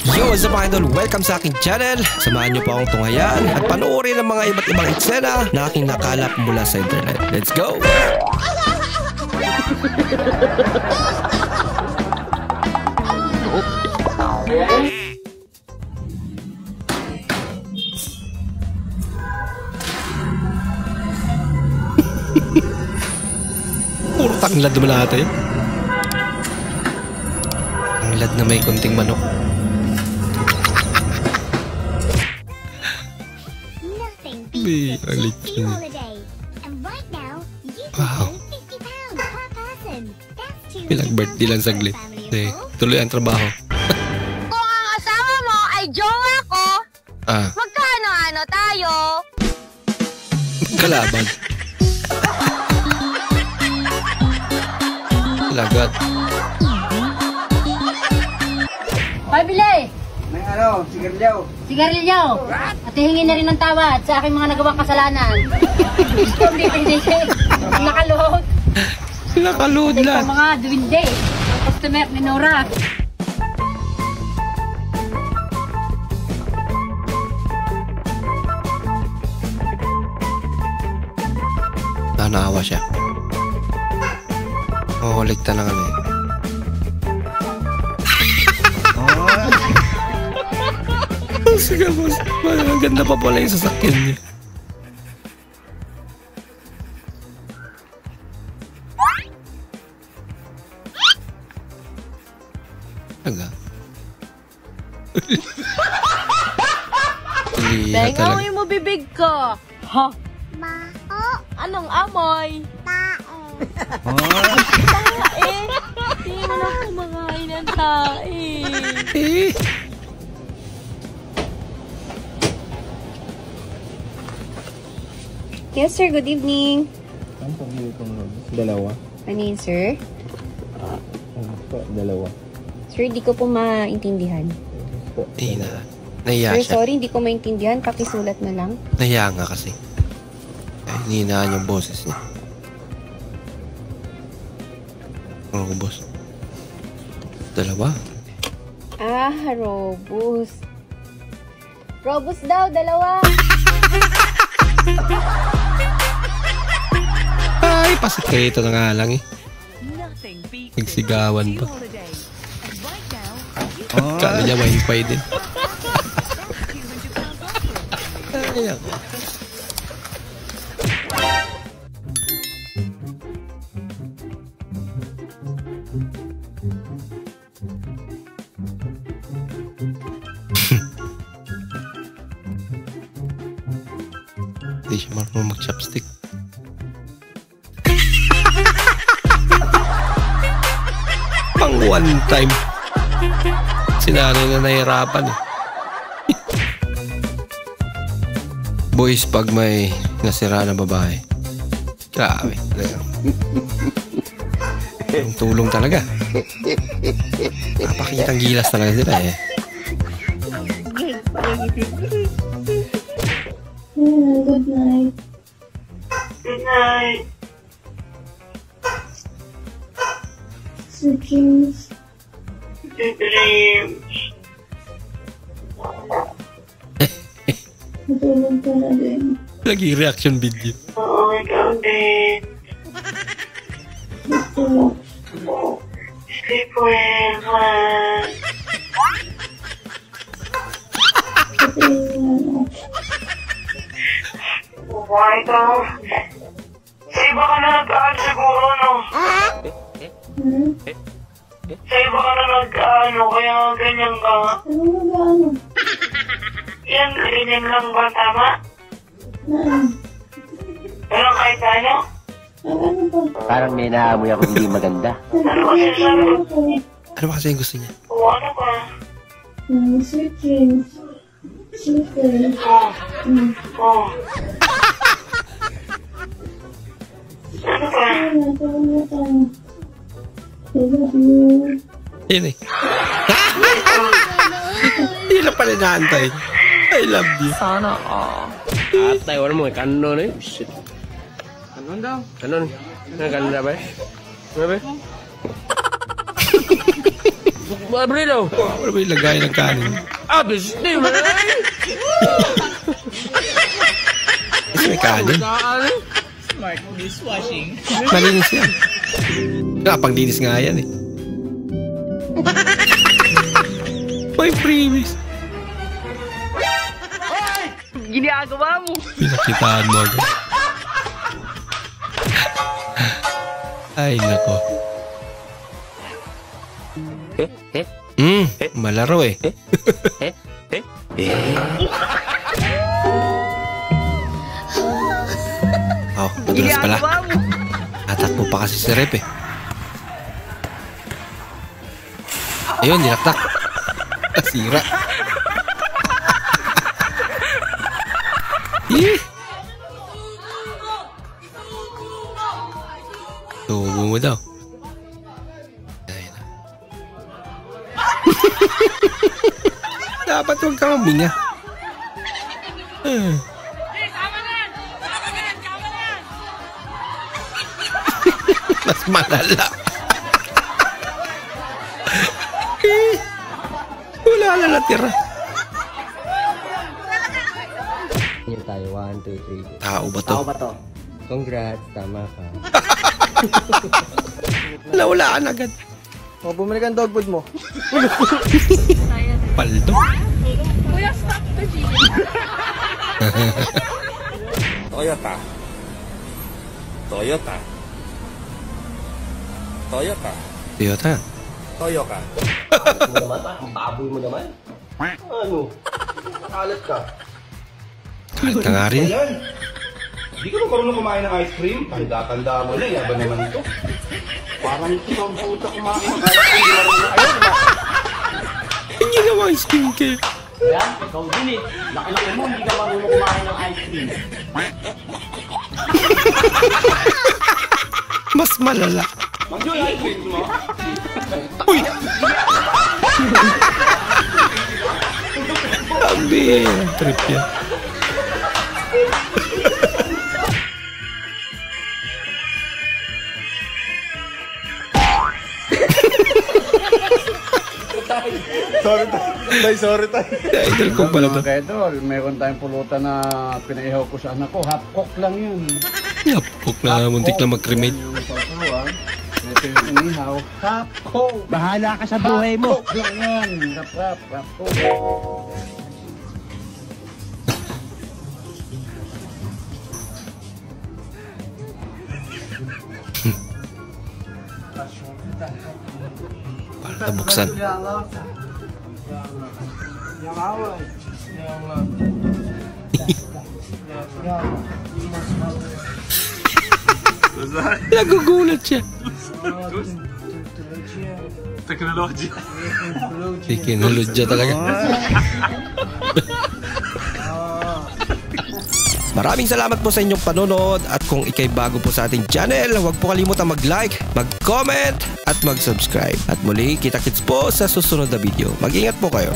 Yo, what's up mga idol? Welcome sa aking channel. Samahan niyo po akong tunghayan at panoorin ang mga iba't ibang eksena na aking nakalap mula sa internet. Let's go! Puro tanglad naman natin. Tanglad na may konting manok. Wow. Pinag-birthday lang saglit. Tuloy ang trabaho. Kung ang asawa mo ay jowa ko, magkano-ano tayo? Kalaban. Lagat. Pabili! May ano, sigarilyo. Sigarilyo! At hingin na rin ng tawad sa aking mga nagawang kasalanan. Hindi. Nakaluhod. Nakaluhod Ito lang. mga duwinde. Customer ni Nora. Naawa siya. Mahulikta na kami. Sige boss. Ang ganda pa pala yung sasakyan niya. Aga. Bengaw mo bibig ko. Ha? Anong amoy? Tae. Hindi mo na kumakain ng tae. Yes, sir. Good evening. Ang pagili kong dalawa. Ano yun, sir? Dalawa. Sir, di ko po maintindihan. Nahiya Sir, siya. sorry, hindi ko maintindihan. Pakisulat na lang. Nahiya nga kasi. Ay, hinihinaan yung boses niya. Ano ko, boss? Dalawa. Robus. Robus daw, dalawa. Ay, pasikreto na nga lang eh. Nagsigawan pa. Kala niya wifi din. Ay, ako. Hindi siya marunong mag-chopstick. Pang one time. Sinanay na nahirapan eh. Boys, pag may nasira na babae, grabe. Ang tulong talaga. Napakitang gilas talaga sila eh. Good night. Good night. Sweet dreams. Good dreams. Matulog ka na din. Lagi reaction video. Oo, ikaw din. Sleep well, man. Why ito? Sa iba ka na nag-aal siguro, no? Sa iba ka na nag-ano, kaya ganyan ka. Ano mag-ano? Yan, ganyan lang ba, tama? Pero kahit ano? Ano ba? Parang may naamoy ako hindi maganda. Ano kasi sabi? Ano ba kasi yung gusto niya? O ano ka? Sweet dreams. Sweet dreams. Oh. Ano ka? I love you. Yun eh. Hindi na pala naantay. I love you. Sana all. Atay, wala mo, kanon eh. Shit. Kanon daw. Kanon. Kanon na ba eh? Ano ba eh? Abrilo. Ano ba yung lagay ng kanin? Abis, di ba? Kasi may kanin. Smart dishwashing. Malinis yan. Panglinis nga yan eh. May previous. Ginagawa mo. Pinakitaan mo agad. Ay, nako. Malaro eh. Oh, madulas pala. Natakbo pa kasi si Rep eh. Ayun, nilaktak. Nasira. Tubo mo daw. Dapat huwag kang huminga. Mas malala. Wala na natira. Yan tayo, 1, 2, 3. Tao ba to? Tao ba to? Congrats, tama ka. Naulaan agad. O, bumili kang dog food mo. Paldo. Kuya, stop the G. Toyota. Toyota. Toyota. Toyota. Toyota. Mo naman ba? Ang baboy mo naman. Ano? Nakalat ka. Kalit ka nga rin. Ayan. Hindi ka ba marunong kumain ng ice cream? Tanda-tanda mo na, yaba naman ito. Parang ito ang puta kumain ng ice cream. Hindi marunong ayun ba? Hindi naman skincare. Yan, ikaw din eh. Laki-laki mo, hindi ka marunong kumain ng ice cream. Mas malala. Mag-joy ice cream mo. Uy! Sabi, trip yan. Sorry tayo. Idol ko pala to. Mga idol, meron tayong pulutan na pinaihaw ko sa anak ko. Half cook lang yun. Napok na muntik na mag-cremate. Yung sausawan, ito yung inihaw. Half cook. Bahala ka sa buhay mo. Cook lang yan. Rap cook. Para nabuksan. Nagugulat siya. Teknolodya talaga. Maraming salamat po sa inyong panonood at kung ikay bago po sa ating channel, huwag po kalimutan mag-like, mag-comment at mag-subscribe. At muli, kita-kits po sa susunod na video. Mag-ingat po kayo.